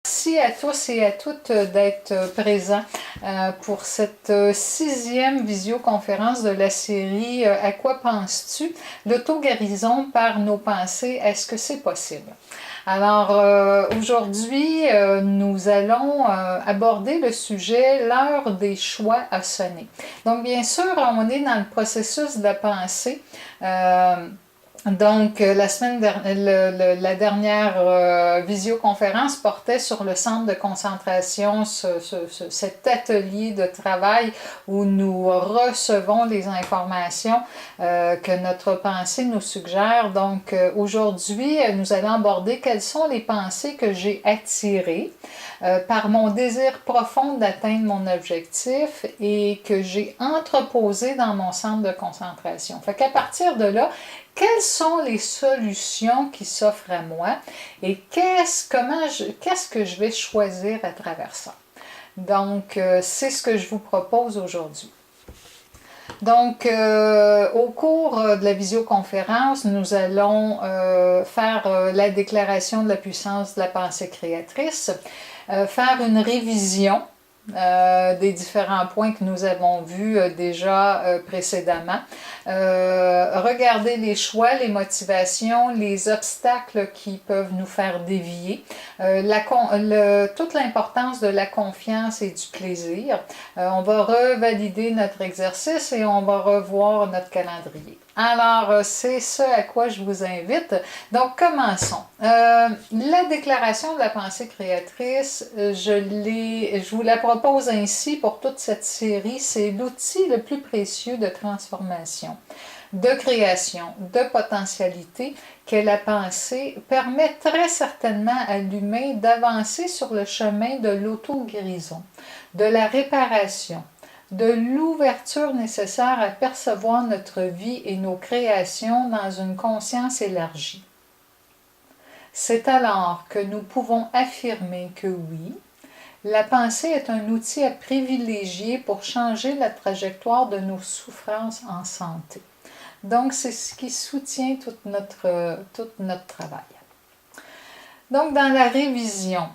Merci à tous et à toutes d'être présents pour cette 6e visioconférence de la série À quoi penses-tu? L'auto-guérison par nos pensées, est-ce que c'est possible? Alors aujourd'hui, nous allons aborder le sujet l'heure des choix a sonné. Donc bien sûr, on est dans le processus de la pensée. Donc, la dernière visioconférence portait sur le centre de concentration, cet atelier de travail où nous recevons les informations que notre pensée nous suggère. Donc, aujourd'hui, nous allons aborder quelles sont les pensées que j'ai attirées par mon désir profond d'atteindre mon objectif et que j'ai entreposé dans mon centre de concentration. Fait qu'à partir de là, quelles sont les solutions qui s'offrent à moi et qu'est-ce que je vais choisir à travers ça? Donc, c'est ce que je vous propose aujourd'hui. Donc, au cours de la visioconférence, nous allons faire la déclaration de la puissance de la pensée créatrice, faire une révision des différents points que nous avons vus déjà précédemment. Regarder les choix, les motivations, les obstacles qui peuvent nous faire dévier, toute l'importance de la confiance et du plaisir. On va revalider notre exercice et on va revoir notre calendrier. Alors, c'est ce à quoi je vous invite. Donc, commençons. La déclaration de la pensée créatrice, je vous la propose ainsi pour toute cette série. C'est l'outil le plus précieux de transformation, de création, de potentialité que la pensée permet très certainement à l'humain d'avancer sur le chemin de l'auto-guérison, de la réparation, de l'ouverture nécessaire à percevoir notre vie et nos créations dans une conscience élargie. C'est alors que nous pouvons affirmer que oui, la pensée est un outil à privilégier pour changer la trajectoire de nos souffrances en santé. Donc, c'est ce qui soutient tout notre travail. Donc, dans la révision,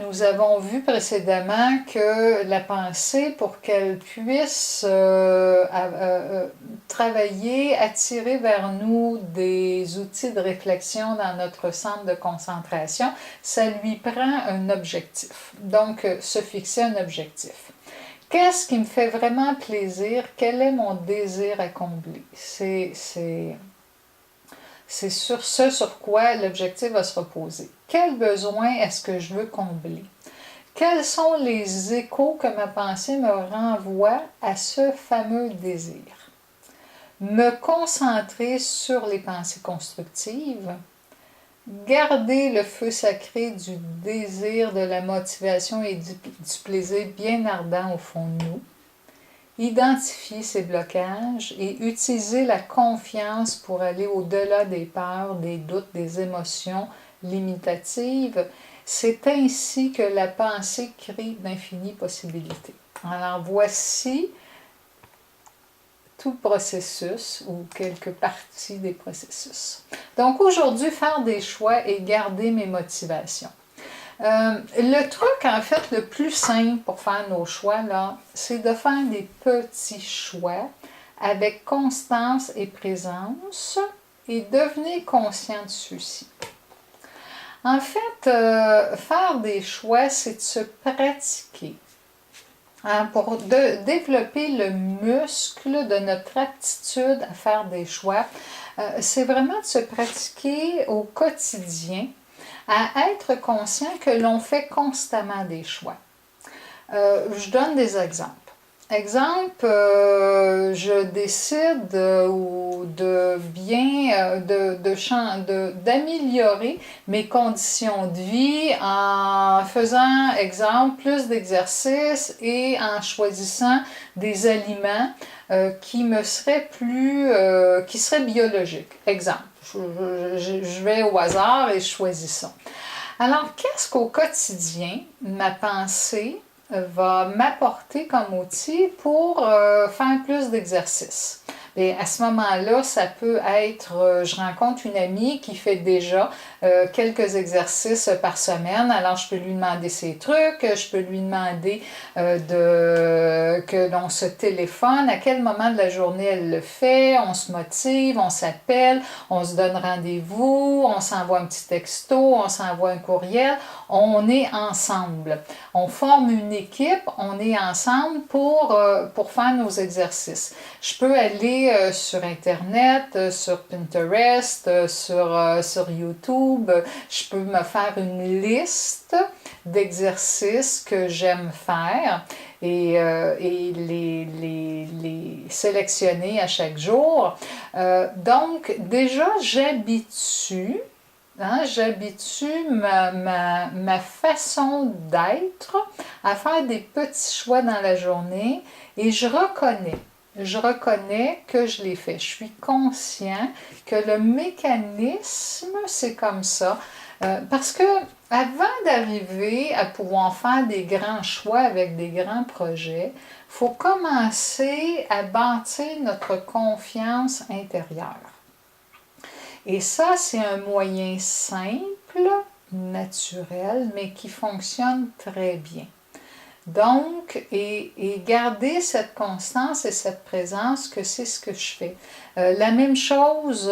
nous avons vu précédemment que la pensée, pour qu'elle puisse travailler, attirer vers nous des outils de réflexion dans notre centre de concentration, ça lui prend un objectif. Donc, se fixer un objectif. Qu'est-ce qui me fait vraiment plaisir? Quel est mon désir à combler? C'est sur ce sur quoi l'objectif va se reposer. Quel besoin est-ce que je veux combler? Quels sont les échos que ma pensée me renvoie à ce fameux désir? Me concentrer sur les pensées constructives, garder le feu sacré du désir, de la motivation et du plaisir bien ardent au fond de nous, identifier ces blocages et utiliser la confiance pour aller au-delà des peurs, des doutes, des émotions limitatives. C'est ainsi que la pensée crée d'infinies possibilités. Alors voici tout le processus ou quelques parties des processus. Donc aujourd'hui, faire des choix et garder mes motivations. Le truc, en fait, le plus simple pour faire nos choix, là, c'est de faire des petits choix avec constance et présence et devenir conscient de ceux-ci. En fait, faire des choix, c'est de se pratiquer. Pour développer le muscle de notre aptitude à faire des choix, c'est vraiment de se pratiquer au quotidien à être conscient que l'on fait constamment des choix. Je donne des exemples. Exemple, je décide d'améliorer mes conditions de vie en faisant, exemple, plus d'exercices et en choisissant des aliments qui seraient biologiques. Exemple, je vais au hasard et je choisis ça. Alors, qu'est-ce qu'au quotidien, ma pensée va m'apporter comme outil pour faire plus d'exercices? bien, à ce moment-là, ça peut être, je rencontre une amie qui fait déjà quelques exercices par semaine, alors je peux lui demander ses trucs, je peux lui demander que l'on se téléphone, à quel moment de la journée elle le fait, on se motive, on s'appelle, on se donne rendez-vous, on s'envoie un petit texto, on s'envoie un courriel, on est ensemble. On forme une équipe, on est ensemble pour faire nos exercices. Je peux aller sur Internet, sur Pinterest, sur YouTube, je peux me faire une liste d'exercices que j'aime faire et les sélectionner à chaque jour. Donc, déjà, j'habitue ma façon d'être à faire des petits choix dans la journée et je reconnais que je l'ai fait. Je suis conscient que le mécanisme, c'est comme ça. Parce que avant d'arriver à pouvoir faire des grands choix avec des grands projets, il faut commencer à bâtir notre confiance intérieure. Et ça, c'est un moyen simple, naturel, mais qui fonctionne très bien. Donc, et garder cette constance et cette présence que c'est ce que je fais. La même chose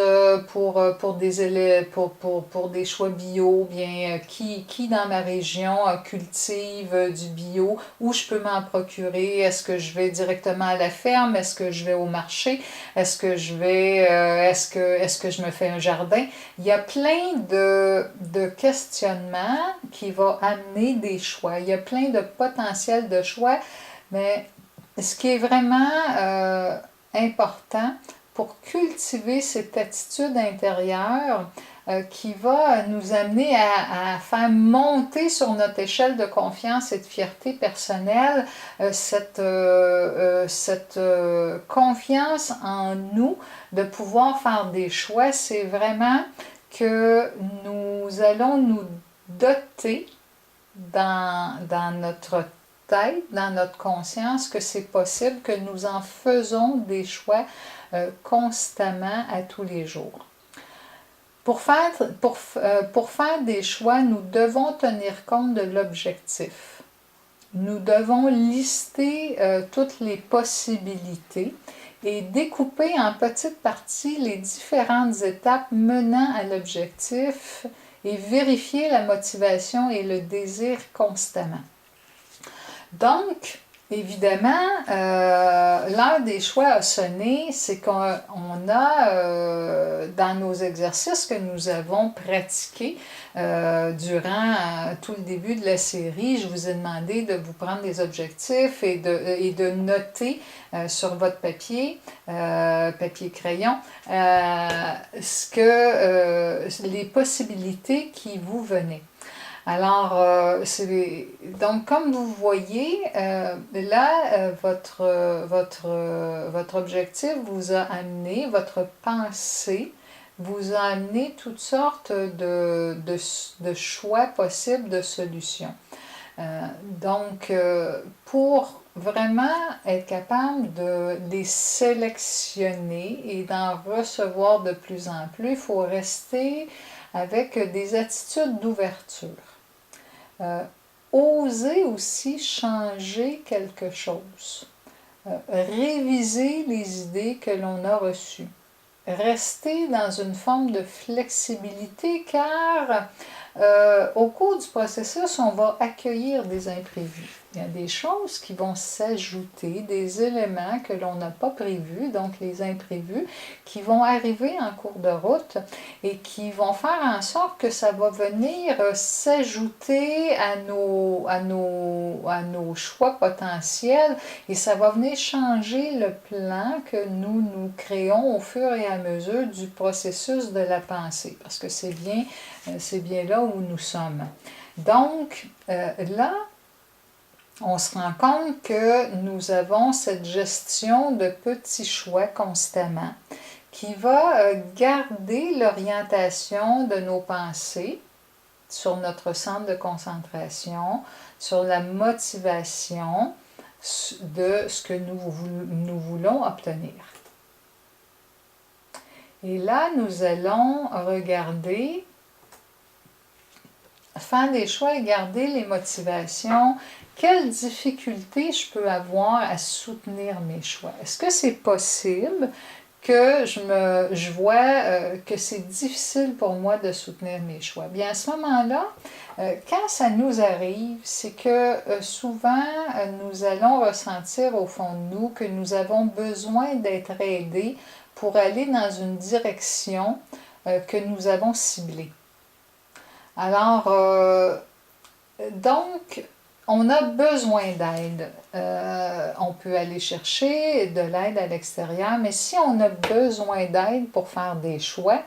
pour des élèves, pour des choix bio, bien qui dans ma région cultive du bio, où je peux m'en procurer, est-ce que je vais directement à la ferme, est-ce que je vais au marché, est-ce que je vais, est-ce que je me fais un jardin? Il y a plein de questionnements qui vont amener des choix, il y a plein de potentiels de choix, mais ce qui est vraiment important, pour cultiver cette attitude intérieure qui va nous amener à faire monter sur notre échelle de confiance et de fierté personnelle cette confiance en nous de pouvoir faire des choix. C'est vraiment que nous allons nous doter dans notre tête, dans notre conscience, que c'est possible, que nous en faisons des choix constamment à tous les jours. Pour faire des choix, nous devons tenir compte de l'objectif. Nous devons lister toutes les possibilités et découper en petites parties les différentes étapes menant à l'objectif et vérifier la motivation et le désir constamment. Donc, évidemment, l'heure des choix a sonné, c'est qu'on a dans nos exercices que nous avons pratiqués durant tout le début de la série, je vous ai demandé de vous prendre des objectifs et de noter sur votre papier, papier-crayon, les possibilités qui vous venaient. Alors, donc comme vous voyez, là, votre objectif vous a amené, votre pensée vous a amené toutes sortes de choix possibles de solutions. Donc, pour vraiment être capable de les sélectionner et d'en recevoir de plus en plus, il faut rester avec des attitudes d'ouverture. Oser aussi changer quelque chose. Réviser les idées que l'on a reçues. Rester dans une forme de flexibilité car au cours du processus, on va accueillir des imprévus. Il y a des choses qui vont s'ajouter, des éléments que l'on n'a pas prévus, donc les imprévus, qui vont arriver en cours de route et qui vont faire en sorte que ça va venir s'ajouter à nos choix potentiels et ça va venir changer le plan que nous créons au fur et à mesure du processus de la pensée, parce que c'est bien là où nous sommes. Donc, là, on se rend compte que nous avons cette gestion de petits choix constamment qui va garder l'orientation de nos pensées sur notre centre de concentration, sur la motivation de ce que nous voulons obtenir. Et là, nous allons regarder, faire des choix et garder les motivations. Quelles difficultés je peux avoir à soutenir mes choix? Est-ce que c'est possible que je vois que c'est difficile pour moi de soutenir mes choix? Bien, à ce moment-là, quand ça nous arrive, c'est que souvent, nous allons ressentir au fond de nous que nous avons besoin d'être aidés pour aller dans une direction que nous avons ciblée. Alors, donc, on a besoin d'aide. On peut aller chercher de l'aide à l'extérieur, mais si on a besoin d'aide pour faire des choix,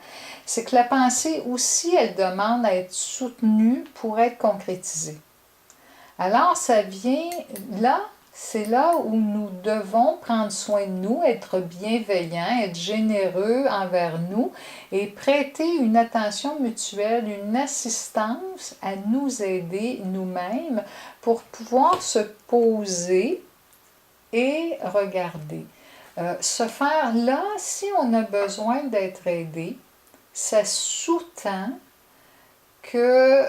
c'est que la pensée aussi, elle demande à être soutenue pour être concrétisée. Alors, ça vient là, c'est là où nous devons prendre soin de nous, être bienveillants, être généreux envers nous et prêter une attention mutuelle, une assistance à nous aider nous-mêmes pour pouvoir se poser et regarder. Se faire là, si on a besoin d'être aidé, ça sous-tend que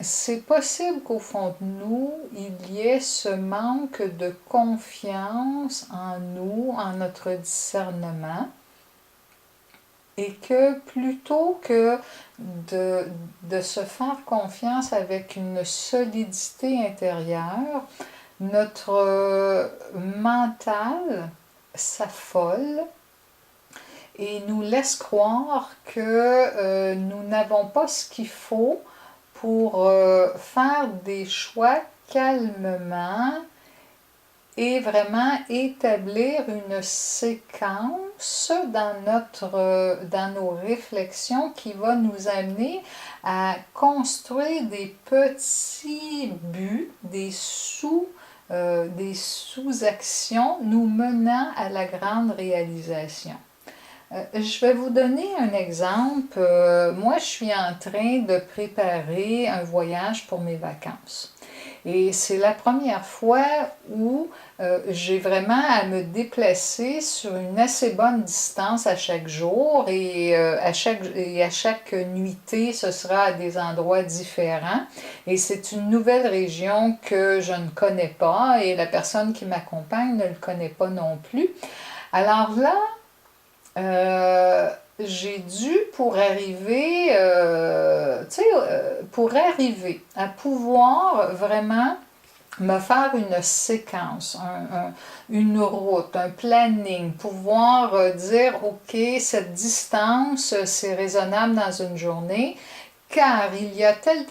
c'est possible qu'au fond de nous, il y ait ce manque de confiance en nous, en notre discernement, et que plutôt que de se faire confiance avec une solidité intérieure, notre mental s'affole et nous laisse croire que nous n'avons pas ce qu'il faut pour faire des choix calmement et vraiment établir une séquence dans nos réflexions qui va nous amener à construire des petits buts, des sous-actions nous menant à la grande réalisation. Je vais vous donner un exemple. Moi, je suis en train de préparer un voyage pour mes vacances. Et c'est la première fois où j'ai vraiment à me déplacer sur une assez bonne distance à chaque jour et à chaque nuitée, ce sera à des endroits différents. Et c'est une nouvelle région que je ne connais pas et la personne qui m'accompagne ne le connaît pas non plus. Alors là, j'ai dû pour arriver à pouvoir vraiment me faire une séquence, une route, un planning, pouvoir dire, OK, cette distance, c'est raisonnable dans une journée, car il y a telle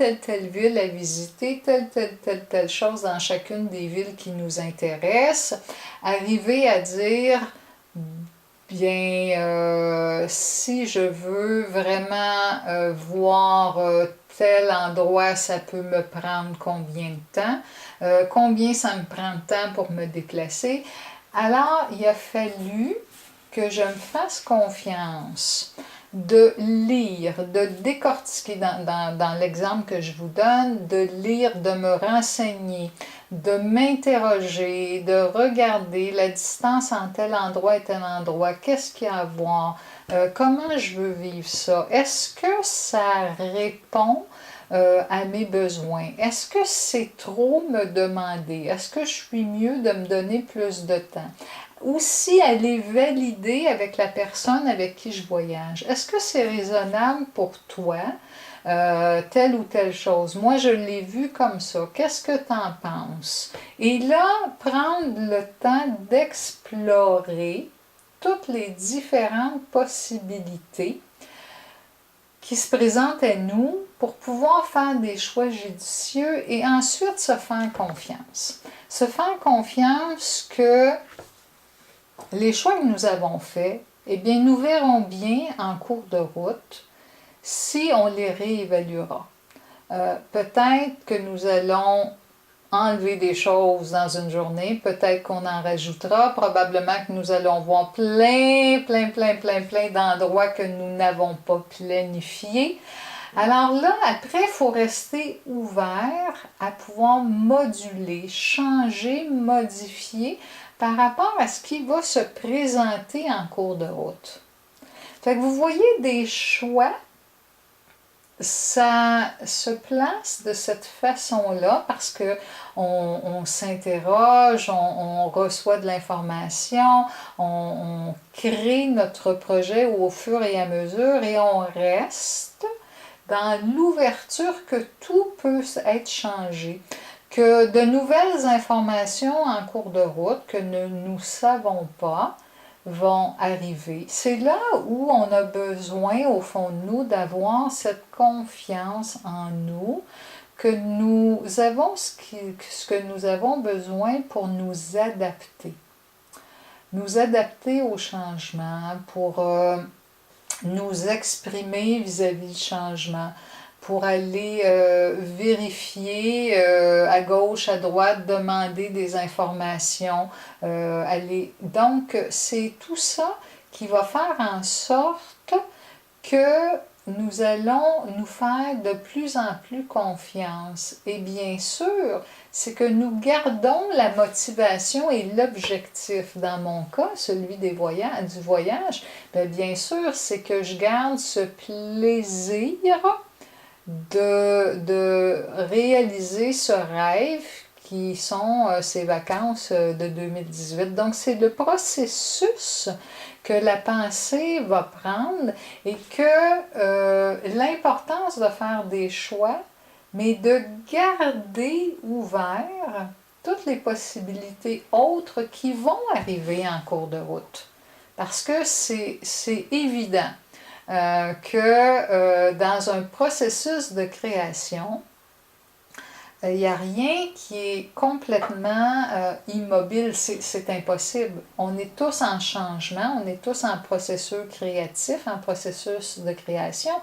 ville à visiter, telle chose dans chacune des villes qui nous intéressent. Arriver à dire, bien, si je veux vraiment voir tel endroit, ça peut me prendre combien de temps, combien ça me prend de temps pour me déplacer. Alors, il a fallu que je me fasse confiance, de lire, de décortiquer dans l'exemple que je vous donne, de lire, de me renseigner, de m'interroger, de regarder la distance entre tel endroit et tel endroit, qu'est-ce qu'il y a à voir, comment je veux vivre ça, est-ce que ça répond à mes besoins, est-ce que c'est trop me demander, est-ce que je suis mieux de me donner plus de temps. Aussi, aller valider avec la personne avec qui je voyage. Est-ce que c'est raisonnable pour toi, telle ou telle chose? Moi, je l'ai vu comme ça. Qu'est-ce que tu en penses? Et là, prendre le temps d'explorer toutes les différentes possibilités qui se présentent à nous pour pouvoir faire des choix judicieux et ensuite se faire confiance. Se faire confiance que les choix que nous avons faits, eh bien, nous verrons bien en cours de route si on les réévaluera. Peut-être que nous allons enlever des choses dans une journée, peut-être qu'on en rajoutera, probablement que nous allons voir plein d'endroits que nous n'avons pas planifiés. Alors là, après, il faut rester ouvert à pouvoir moduler, changer, modifier par rapport à ce qui va se présenter en cours de route. Fait que vous voyez des choix, ça se place de cette façon-là parce que on s'interroge, on reçoit de l'information, on crée notre projet au fur et à mesure et on reste dans l'ouverture que tout peut être changé, que de nouvelles informations en cours de route que nous ne savons pas vont arriver. C'est là où on a besoin, au fond de nous, d'avoir cette confiance en nous, que nous avons ce que nous avons besoin pour nous adapter. Nous adapter au changement, pour nous exprimer vis-à-vis du changement, pour aller vérifier à gauche, à droite, demander des informations. Donc, c'est tout ça qui va faire en sorte que nous allons nous faire de plus en plus confiance. Et bien sûr, c'est que nous gardons la motivation et l'objectif. Dans mon cas, celui du voyage, bien sûr, c'est que je garde ce plaisir de réaliser ce rêve qui sont ces vacances de 2018. Donc, c'est le processus que la pensée va prendre et que l'importance de faire des choix, mais de garder ouvert toutes les possibilités autres qui vont arriver en cours de route. Parce que c'est évident que dans un processus de création, il n'y a rien qui est complètement immobile, c'est impossible. On est tous en changement, on est tous en processus créatif, en processus de création.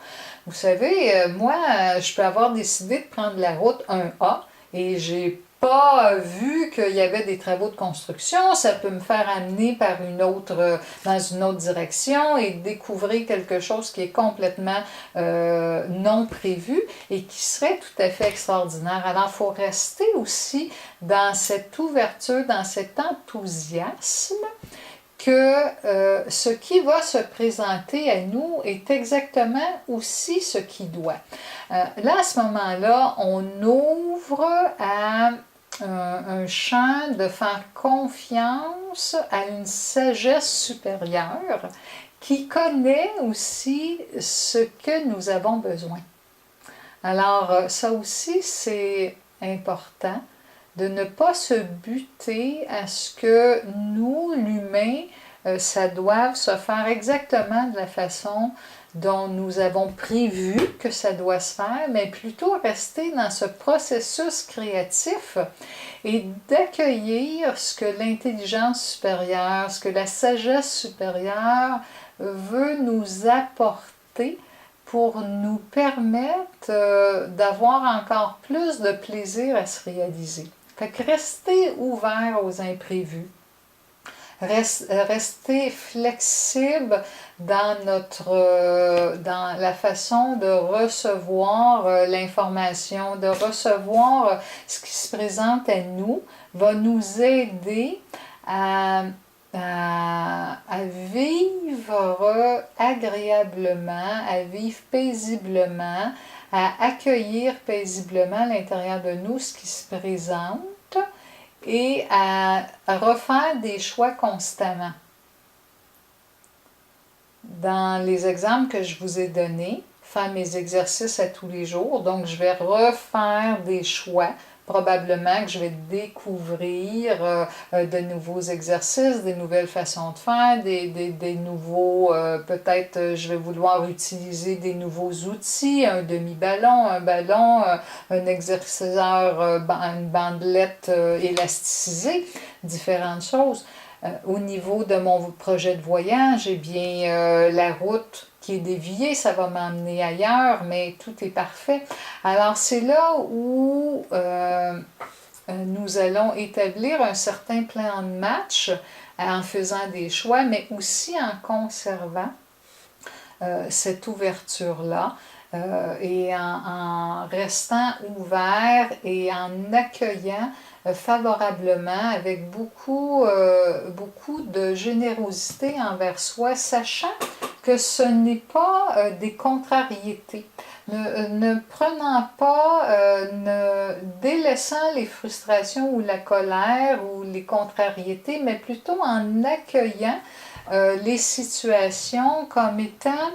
Vous savez, moi, je peux avoir décidé de prendre la route 1A et j'ai pas vu qu'il y avait des travaux de construction, ça peut me faire amener par dans une autre direction et découvrir quelque chose qui est complètement non prévu et qui serait tout à fait extraordinaire. Alors, il faut rester aussi dans cette ouverture, dans cet enthousiasme que ce qui va se présenter à nous est exactement aussi ce qui doit. Là, à ce moment-là, on ouvre à un champ de faire confiance à une sagesse supérieure qui connaît aussi ce que nous avons besoin. Alors, ça aussi, c'est important de ne pas se buter à ce que nous, l'humain, ça doive se faire exactement de la façon dont nous avons prévu que ça doit se faire, mais plutôt rester dans ce processus créatif et d'accueillir ce que l'intelligence supérieure, ce que la sagesse supérieure veut nous apporter pour nous permettre d'avoir encore plus de plaisir à se réaliser. Fait que rester ouvert aux imprévus, rester flexible dans dans la façon de recevoir l'information, de recevoir ce qui se présente à nous, va nous aider à vivre agréablement, à vivre paisiblement, à accueillir paisiblement à l'intérieur de nous ce qui se présente et à refaire des choix constamment. Dans les exemples que je vous ai donnés, faire mes exercices à tous les jours, donc je vais refaire des choix. Probablement que je vais découvrir de nouveaux exercices, des nouvelles façons de faire, des nouveaux, peut-être je vais vouloir utiliser des nouveaux outils, un demi-ballon, un ballon, un exerciceur, une bandelette élastisée, différentes choses. Au niveau de mon projet de voyage, eh bien, la route qui est déviée, ça va m'emmener ailleurs, mais tout est parfait. Alors, c'est là où nous allons établir un certain plan de match en faisant des choix, mais aussi en conservant cette ouverture-là et en restant ouvert et en accueillant favorablement avec beaucoup de générosité envers soi, sachant que ce n'est pas des contrariétés. Ne prenant pas, ne délaissant les frustrations ou la colère ou les contrariétés, mais plutôt en accueillant les situations comme étant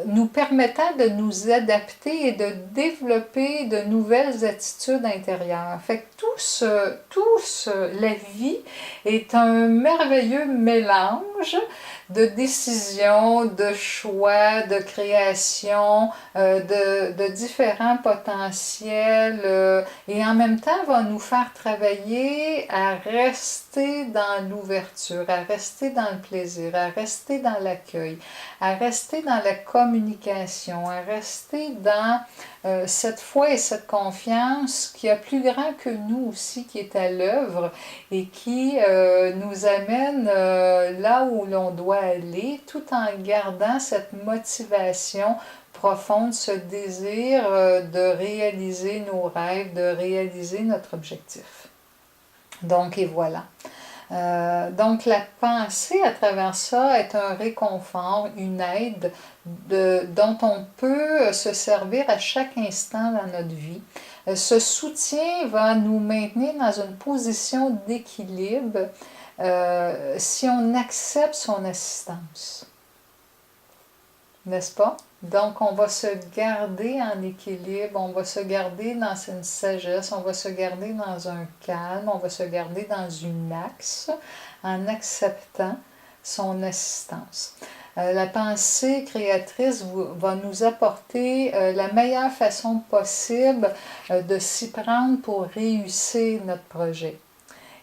nous permettant de nous adapter et de développer de nouvelles attitudes intérieures. Fait que la vie est un merveilleux mélange de décisions, de choix, de création, de différents potentiels et en même temps va nous faire travailler à rester dans l'ouverture, à rester dans le plaisir, à rester dans l'accueil, à rester dans la communication, à rester dans cette foi et cette confiance qui est plus grand que nous aussi, qui est à l'œuvre et qui nous amène là où l'on doit aller, tout en gardant cette motivation profonde, ce désir de réaliser nos rêves, de réaliser notre objectif. Donc, et voilà. Donc la pensée à travers ça est un réconfort, une aide dont on peut se servir à chaque instant dans notre vie. Ce soutien va nous maintenir dans une position d'équilibre si on accepte son assistance. N'est-ce pas? Donc, on va se garder en équilibre, on va se garder dans une sagesse, on va se garder dans un calme, on va se garder dans une axe en acceptant son assistance. La pensée créatrice va nous apporter la meilleure façon possible de s'y prendre pour réussir notre projet.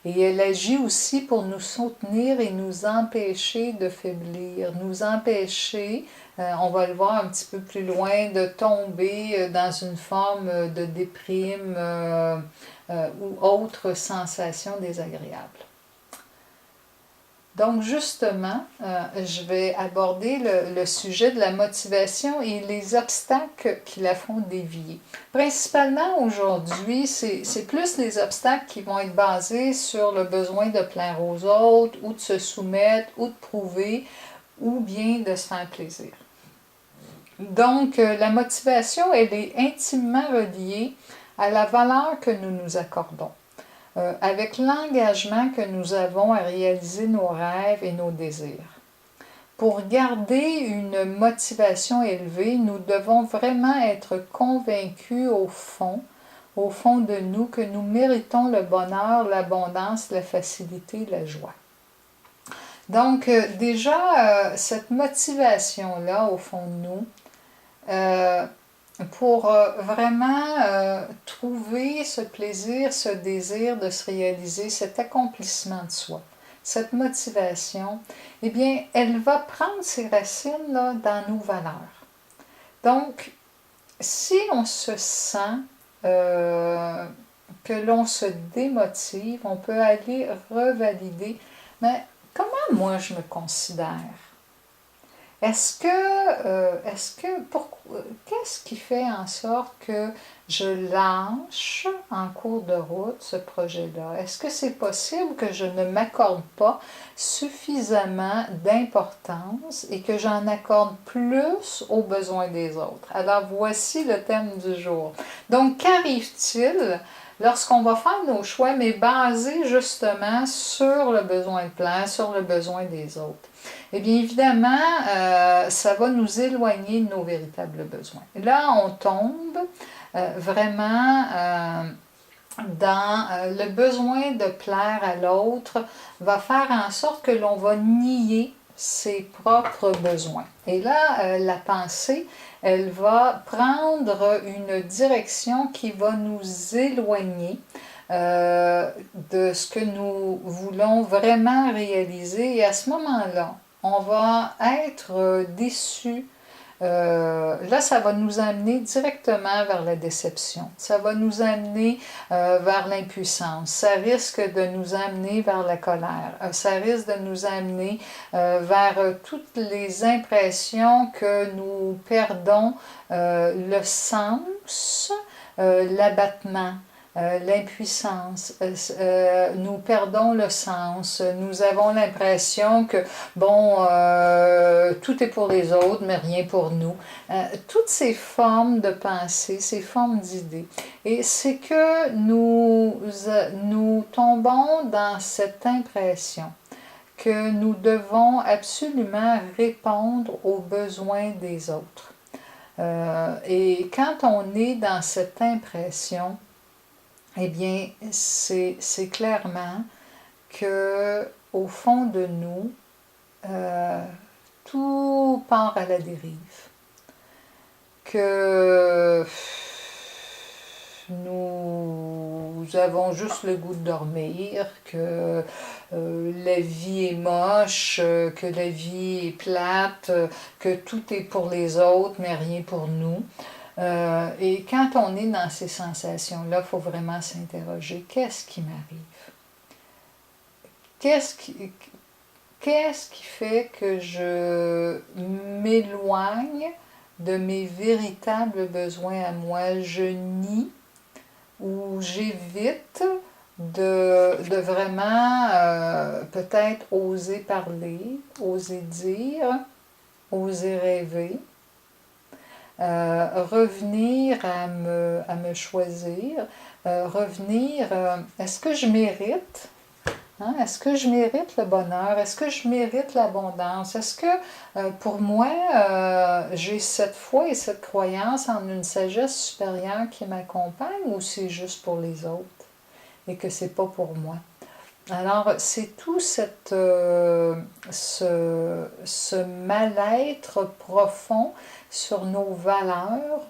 Et elle agit aussi pour nous soutenir et nous empêcher de faiblir, nous empêcher, on va le voir un petit peu plus loin, de tomber dans une forme de déprime ou autre sensation désagréable. Donc justement, je vais aborder le sujet de la motivation et les obstacles qui la font dévier. Principalement aujourd'hui, c'est plus les obstacles qui vont être basés sur le besoin de plaire aux autres, ou de se soumettre, ou de prouver, ou bien de se faire plaisir. Donc la motivation, elle est intimement reliée à la valeur que nous nous accordons. Avec l'engagement que nous avons à réaliser nos rêves et nos désirs. Pour garder une motivation élevée, nous devons vraiment être convaincus au fond de nous, que nous méritons le bonheur, l'abondance, la facilité, la joie. Donc déjà, cette motivation-là, au fond de nous, pour vraiment trouver ce plaisir, ce désir de se réaliser, cet accomplissement de soi, cette motivation, eh bien, elle va prendre ses racines là, dans nos valeurs. Donc, si on se sent que l'on se démotive, on peut aller revalider, mais comment moi je me considère? Qu'est-ce qui fait en sorte que je lâche en cours de route ce projet-là? Est-ce que c'est possible que je ne m'accorde pas suffisamment d'importance et que j'en accorde plus aux besoins des autres? Alors voici le thème du jour. Donc qu'arrive-t-il lorsqu'on va faire nos choix, mais basés justement sur le besoin de plaire, sur le besoin des autres? Eh bien, évidemment, ça va nous éloigner de nos véritables besoins. Là, on tombe vraiment dans le besoin de plaire à l'autre, va faire en sorte que l'on va nier ses propres besoins. Et là, la pensée, elle va prendre une direction qui va nous éloigner de ce que nous voulons vraiment réaliser. Et à ce moment-là, on va être déçu. Là, ça va nous amener directement vers la déception. Ça va nous amener vers l'impuissance. Ça risque de nous amener vers la colère. Ça risque de nous amener vers toutes les impressions que nous perdons le sens, l'abattement. l'impuissance, nous perdons le sens, nous avons l'impression que, bon, tout est pour les autres, mais rien pour nous. Toutes ces formes de pensée, ces formes d'idées. Et c'est que nous tombons dans cette impression que nous devons absolument répondre aux besoins des autres. Et quand on est dans cette impression, eh bien, c'est clairement que au fond de nous, tout part à la dérive. Que nous avons juste le goût de dormir, que la vie est moche, que la vie est plate, que tout est pour les autres, mais rien pour nous. Et quand on est dans ces sensations-là, il faut vraiment s'interroger, qu'est-ce qui m'arrive? Qu'est-ce qui fait que je m'éloigne de mes véritables besoins à moi? Je nie ou j'évite de vraiment peut-être oser parler, oser dire, oser rêver. Revenir à me choisir, revenir, est-ce que je mérite? Hein? Est-ce que je mérite le bonheur? Est-ce que je mérite l'abondance? Est-ce que pour moi, j'ai cette foi et cette croyance en une sagesse supérieure qui m'accompagne ou c'est juste pour les autres et que c'est pas pour moi? Alors, c'est tout ce mal-être profond sur nos valeurs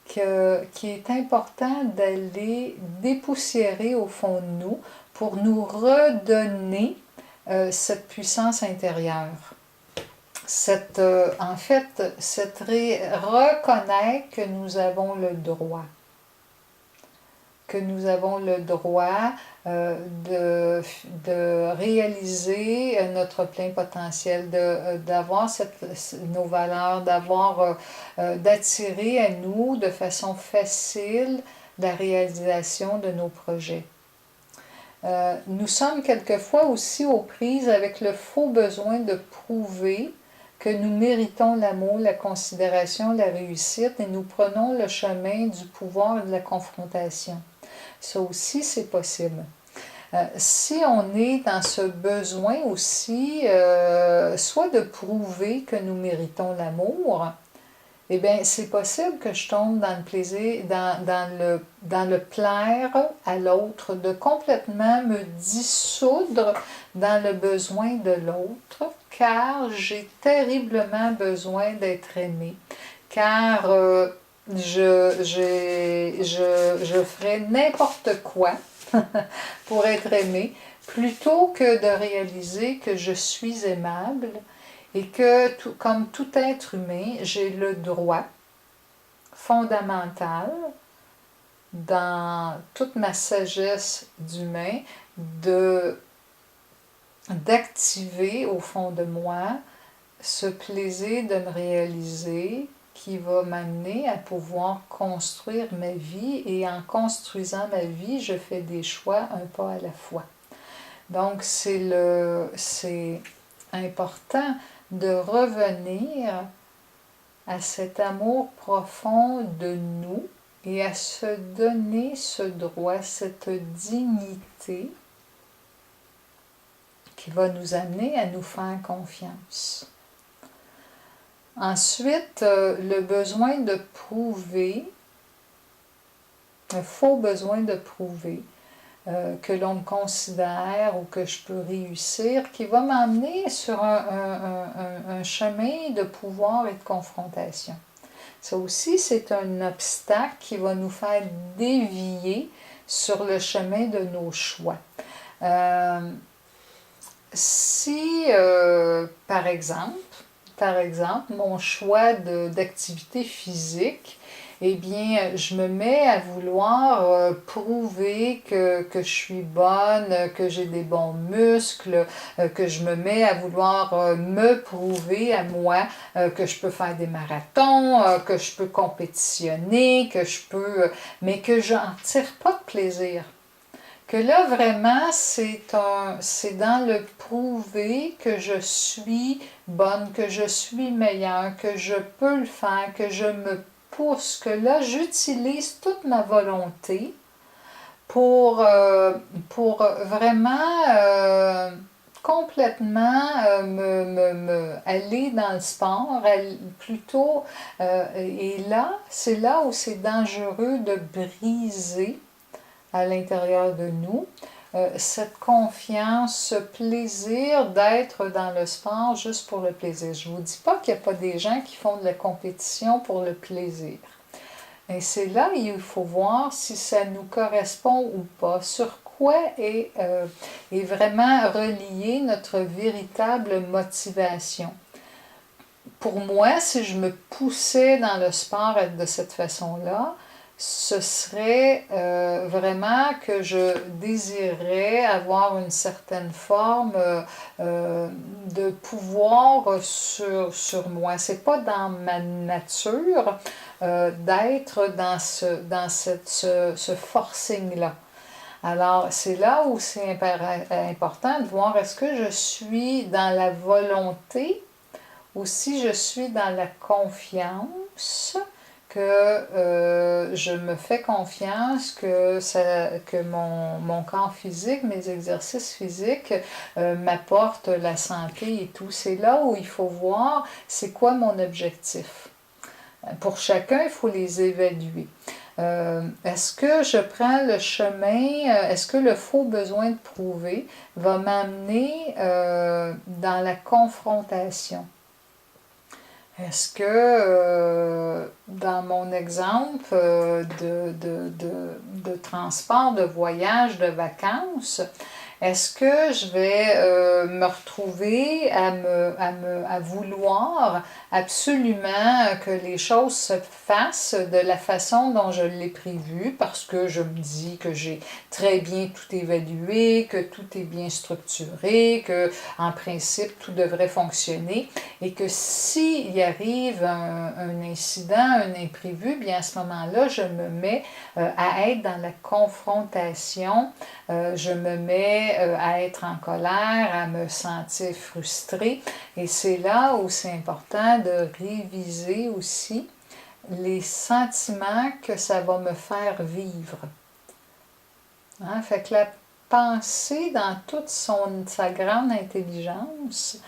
qui est important d'aller dépoussiérer au fond de nous pour nous redonner cette puissance intérieure. En fait, reconnaître que nous avons le droit. Que nous avons le droit de réaliser notre plein potentiel, d'avoir nos valeurs, d'attirer à nous de façon facile la réalisation de nos projets. Nous sommes quelquefois aussi aux prises avec le faux besoin de prouver que nous méritons l'amour, la considération, la réussite et nous prenons le chemin du pouvoir et de la confrontation. Ça aussi, c'est possible. Si on est dans ce besoin aussi, soit de prouver que nous méritons l'amour, eh bien, c'est possible que je tombe dans le plaisir, dans le plaire à l'autre, de complètement me dissoudre dans le besoin de l'autre, car j'ai terriblement besoin d'être aimée, car je ferais n'importe quoi pour être aimée, plutôt que de réaliser que je suis aimable et que, comme tout être humain, j'ai le droit fondamental, dans toute ma sagesse d'humain, d'activer au fond de moi ce plaisir de me réaliser qui va m'amener à pouvoir construire ma vie, et en construisant ma vie, je fais des choix un pas à la fois. Donc c'est important de revenir à cet amour profond de nous et à se donner ce droit, cette dignité qui va nous amener à nous faire confiance. Ensuite, le besoin de prouver, un faux besoin de prouver que l'on me considère ou que je peux réussir, qui va m'emmener sur un chemin de pouvoir et de confrontation. Ça aussi, c'est un obstacle qui va nous faire dévier sur le chemin de nos choix. Si, par exemple, mon choix d'activité physique eh bien, je me mets à vouloir prouver que je suis bonne, que j'ai des bons muscles, que je me mets à vouloir me prouver à moi que je peux faire des marathons, que je peux compétitionner, que je peux... mais que j'en tire pas de plaisir. Que là, vraiment, c'est dans le prouver que je suis bonne, que je suis meilleure, que je peux le faire, que je me pousse, que là, j'utilise toute ma volonté pour vraiment complètement aller dans le sport, plutôt, et là, c'est là où c'est dangereux de briser à l'intérieur de nous, cette confiance, ce plaisir d'être dans le sport juste pour le plaisir. Je ne vous dis pas qu'il n'y a pas des gens qui font de la compétition pour le plaisir. Et c'est là où il faut voir si ça nous correspond ou pas, sur quoi est vraiment reliée notre véritable motivation. Pour moi, si je me poussais dans le sport de cette façon-là, ce serait vraiment que je désirais avoir une certaine forme de pouvoir sur moi. C'est pas dans ma nature d'être dans ce forcing-là. Alors, c'est là où c'est important de voir est-ce que je suis dans la volonté ou si je suis dans la confiance, que je me fais confiance, que mon corps physique, mes exercices physiques m'apportent la santé et tout. C'est là où il faut voir c'est quoi mon objectif. Pour chacun, il faut les évaluer. Est-ce que je prends le chemin, est-ce que le faux besoin de prouver va m'amener dans la confrontation? Est-ce que, dans mon exemple de transport, de voyage, de vacances, est-ce que je vais me retrouver à vouloir absolument que les choses se fassent de la façon dont je l'ai prévu, parce que je me dis que j'ai très bien tout évalué, que tout est bien structuré, que en principe tout devrait fonctionner, et que s'il y arrive un incident, un imprévu, bien à ce moment-là, je me mets à être dans la confrontation, je me mets à être en colère, à me sentir frustrée. Et c'est là où c'est important de réviser aussi les sentiments que ça va me faire vivre. Hein? Fait que la pensée, dans toute sa grande intelligence,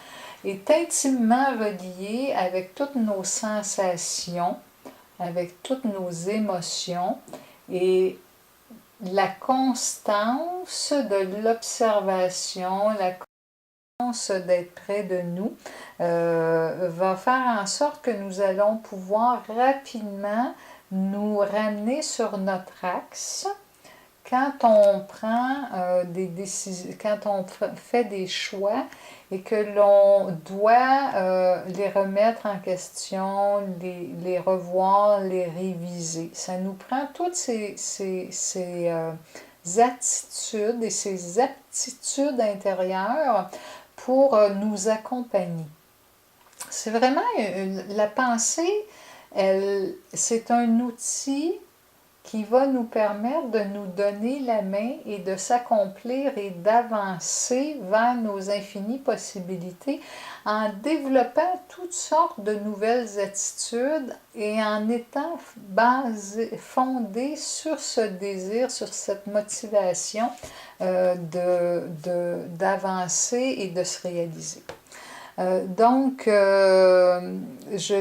est intimement reliée avec toutes nos sensations, avec toutes nos émotions, et la constance de l'observation, la constance d'être près de nous, va faire en sorte que nous allons pouvoir rapidement nous ramener sur notre axe quand on prend des décisions, quand on fait des choix et que l'on doit les remettre en question, les revoir, les réviser. Ça nous prend toutes ces attitudes et ces aptitudes intérieures pour nous accompagner. C'est vraiment la pensée, c'est un outil qui va nous permettre de nous donner la main et de s'accomplir et d'avancer vers nos infinies possibilités en développant toutes sortes de nouvelles attitudes et en étant fondé sur ce désir, sur cette motivation d'avancer et de se réaliser. Je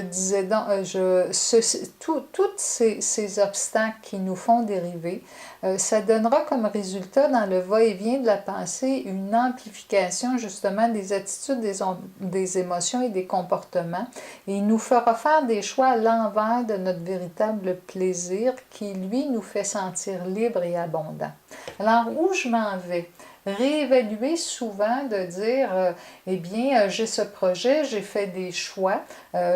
disais, tous ces obstacles qui nous font dériver, ça donnera comme résultat dans le va-et-vient de la pensée une amplification justement des attitudes, des émotions et des comportements, et il nous fera faire des choix à l'envers de notre véritable plaisir qui, lui, nous fait sentir libre et abondant. Alors, où je m'en vais? réévaluer souvent, de dire, eh bien, j'ai ce projet, j'ai fait des choix,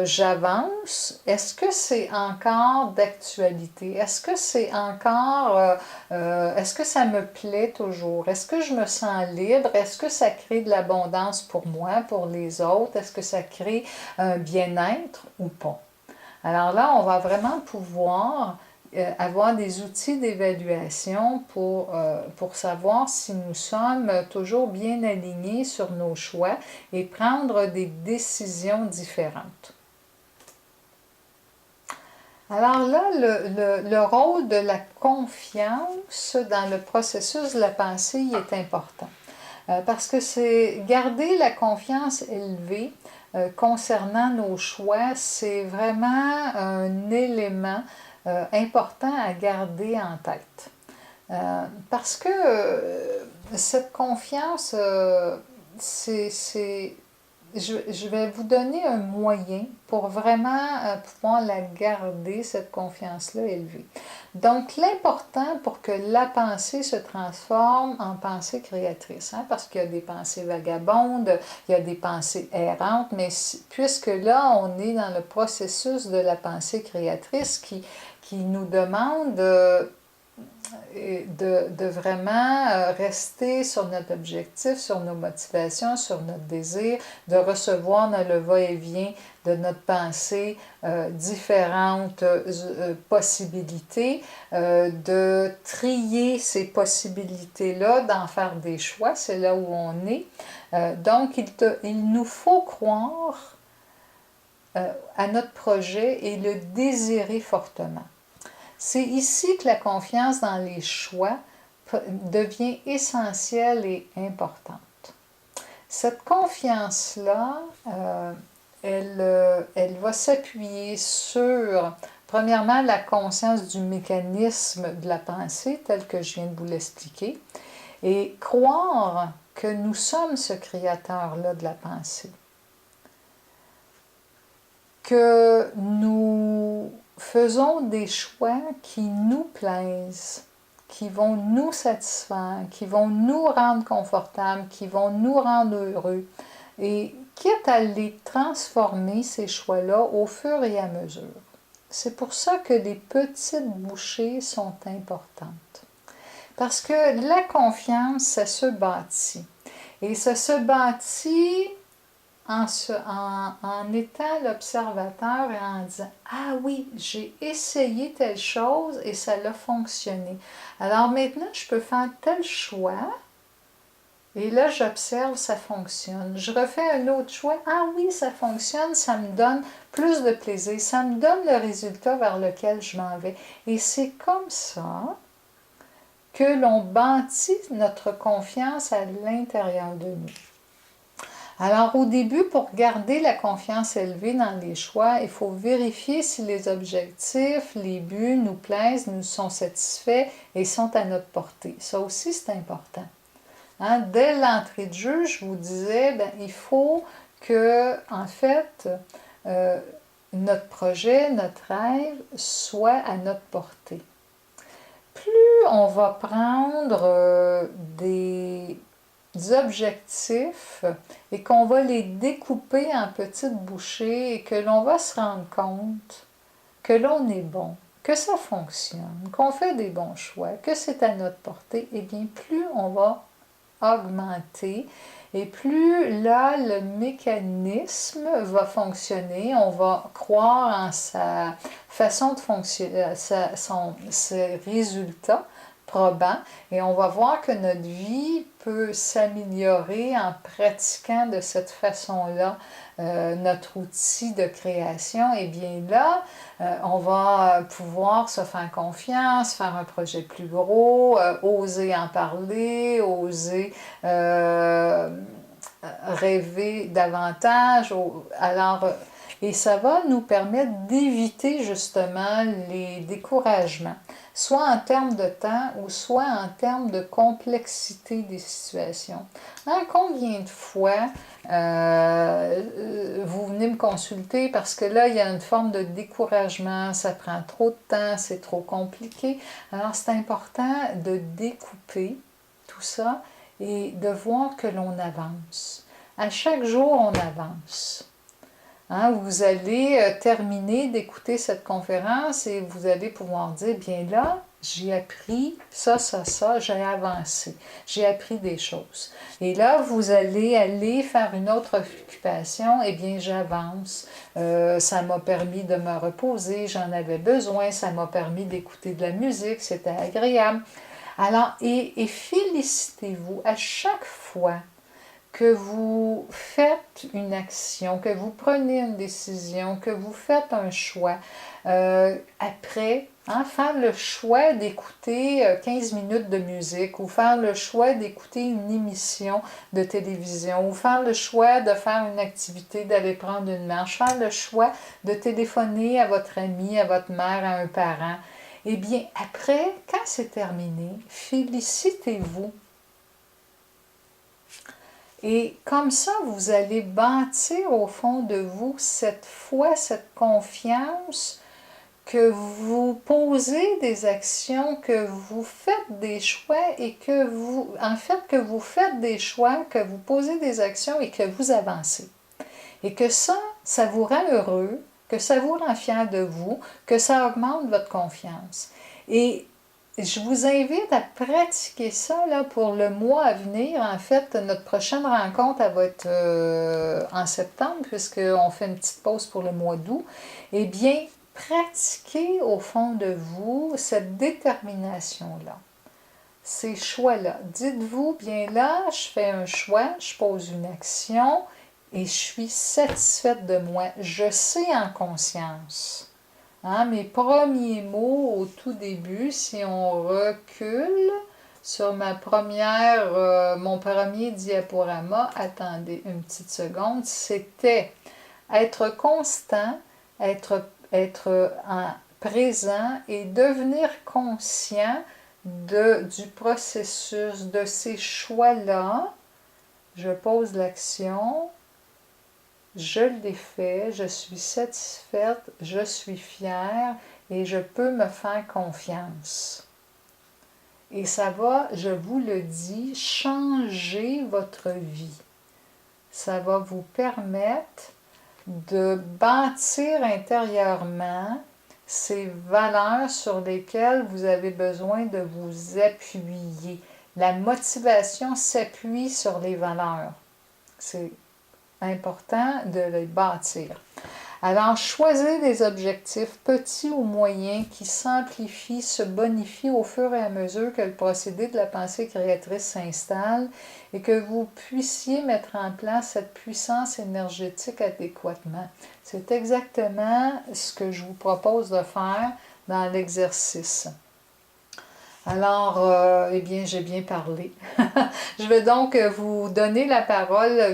j'avance, est-ce que c'est encore d'actualité? Est-ce que c'est encore, est-ce que ça me plaît toujours? Est-ce que je me sens libre? Est-ce que ça crée de l'abondance pour moi, pour les autres? Est-ce que ça crée un bien-être ou pas? Alors là, on va vraiment pouvoir avoir des outils d'évaluation pour savoir si nous sommes toujours bien alignés sur nos choix et prendre des décisions différentes. Alors là, le rôle de la confiance dans le processus de la pensée est important. Parce que c'est garder la confiance élevée concernant nos choix, c'est vraiment un élément important à garder en tête. Parce que cette confiance, je vais vous donner un moyen pour vraiment pouvoir la garder, cette confiance-là élevée. Donc, l'important pour que la pensée se transforme en pensée créatrice, hein, parce qu'il y a des pensées vagabondes, il y a des pensées errantes, mais puisque là, on est dans le processus de la pensée créatrice qui nous demande de vraiment rester sur notre objectif, sur nos motivations, sur notre désir, de recevoir dans le va-et-vient de notre pensée différentes possibilités, de trier ces possibilités-là, d'en faire des choix, c'est là où on est. Donc, il nous faut croire à notre projet et le désirer fortement. C'est ici que la confiance dans les choix devient essentielle et importante. Cette confiance-là, elle va s'appuyer sur, premièrement, la conscience du mécanisme de la pensée, tel que je viens de vous l'expliquer, et croire que nous sommes ce créateur-là de la pensée. Que nous faisons des choix qui nous plaisent, qui vont nous satisfaire, qui vont nous rendre confortables, qui vont nous rendre heureux. Et quitte à les transformer, ces choix-là, au fur et à mesure. C'est pour ça que les petites bouchées sont importantes. Parce que la confiance, ça se bâtit. Et ça se bâtit en étant l'observateur et en disant « Ah oui, j'ai essayé telle chose et ça a fonctionné. Alors maintenant, je peux faire tel choix et là, j'observe, ça fonctionne. Je refais un autre choix. Ah oui, ça fonctionne, ça me donne plus de plaisir. Ça me donne le résultat vers lequel je m'en vais. » Et c'est comme ça que l'on bâtit notre confiance à l'intérieur de nous. Alors au début, pour garder la confiance élevée dans les choix, il faut vérifier si les objectifs, les buts nous plaisent, nous sont satisfaits et sont à notre portée. Ça aussi, c'est important. Hein? Dès l'entrée de jeu, je vous disais, il faut que, en fait, notre projet, notre rêve soit à notre portée. Plus on va prendre des objectifs et qu'on va les découper en petites bouchées et que l'on va se rendre compte que l'on est bon, que ça fonctionne, qu'on fait des bons choix, que c'est à notre portée, et bien plus on va augmenter et plus là le mécanisme va fonctionner, on va croire en sa façon de fonctionner, ses résultats probants et on va voir que notre vie peut s'améliorer en pratiquant de cette façon-là notre outil de création. Et bien là, on va pouvoir se faire confiance, faire un projet plus gros, oser en parler, oser rêver davantage. Alors, et ça va nous permettre d'éviter justement les découragements, soit en termes de temps ou soit en termes de complexité des situations. Hein, combien de fois vous venez me consulter parce que là, il y a une forme de découragement, ça prend trop de temps, c'est trop compliqué. Alors, c'est important de découper tout ça et de voir que l'on avance. À chaque jour, on avance. Hein, vous allez terminer d'écouter cette conférence et vous allez pouvoir dire, bien là, j'ai appris ça, j'ai avancé, j'ai appris des choses. Et là, vous allez aller faire une autre occupation, eh bien, j'avance. Ça m'a permis de me reposer, j'en avais besoin, ça m'a permis d'écouter de la musique, c'était agréable. Alors, et félicitez-vous à chaque fois que vous faites une action, que vous prenez une décision, que vous faites un choix, après, hein, faire le choix d'écouter 15 minutes de musique ou faire le choix d'écouter une émission de télévision ou faire le choix de faire une activité, d'aller prendre une marche, faire le choix de téléphoner à votre ami, à votre mère, à un parent. Eh bien, après, quand c'est terminé, félicitez-vous. Et comme ça, vous allez bâtir au fond de vous cette foi, cette confiance que vous posez des actions, que vous faites des choix et que vous, en fait, que vous faites des choix, que vous posez des actions et que vous avancez. Et que ça vous rend heureux, que ça vous rend fier de vous, que ça augmente votre confiance. Et je vous invite à pratiquer ça là, pour le mois à venir. En fait, notre prochaine rencontre elle va être en septembre, puisqu'on fait une petite pause pour le mois d'août. Eh bien, pratiquez au fond de vous cette détermination-là, ces choix-là. Dites-vous, bien là, je fais un choix, je pose une action et je suis satisfaite de moi. Je sais en conscience. Hein, mes premiers mots au tout début, si on recule sur mon premier diaporama, attendez une petite seconde, c'était être constant, être présent et devenir conscient du processus, de ces choix-là. Je pose l'action. Je l'ai fait, je suis satisfaite, je suis fière et je peux me faire confiance. Et ça va, je vous le dis, changer votre vie. Ça va vous permettre de bâtir intérieurement ces valeurs sur lesquelles vous avez besoin de vous appuyer. La motivation s'appuie sur les valeurs. C'est important de les bâtir. Alors, choisir des objectifs petits ou moyens qui s'amplifient, se bonifient au fur et à mesure que le procédé de la pensée créatrice s'installe et que vous puissiez mettre en place cette puissance énergétique adéquatement. C'est exactement ce que je vous propose de faire dans l'exercice. Alors, eh bien, j'ai bien parlé. Je vais donc vous donner la parole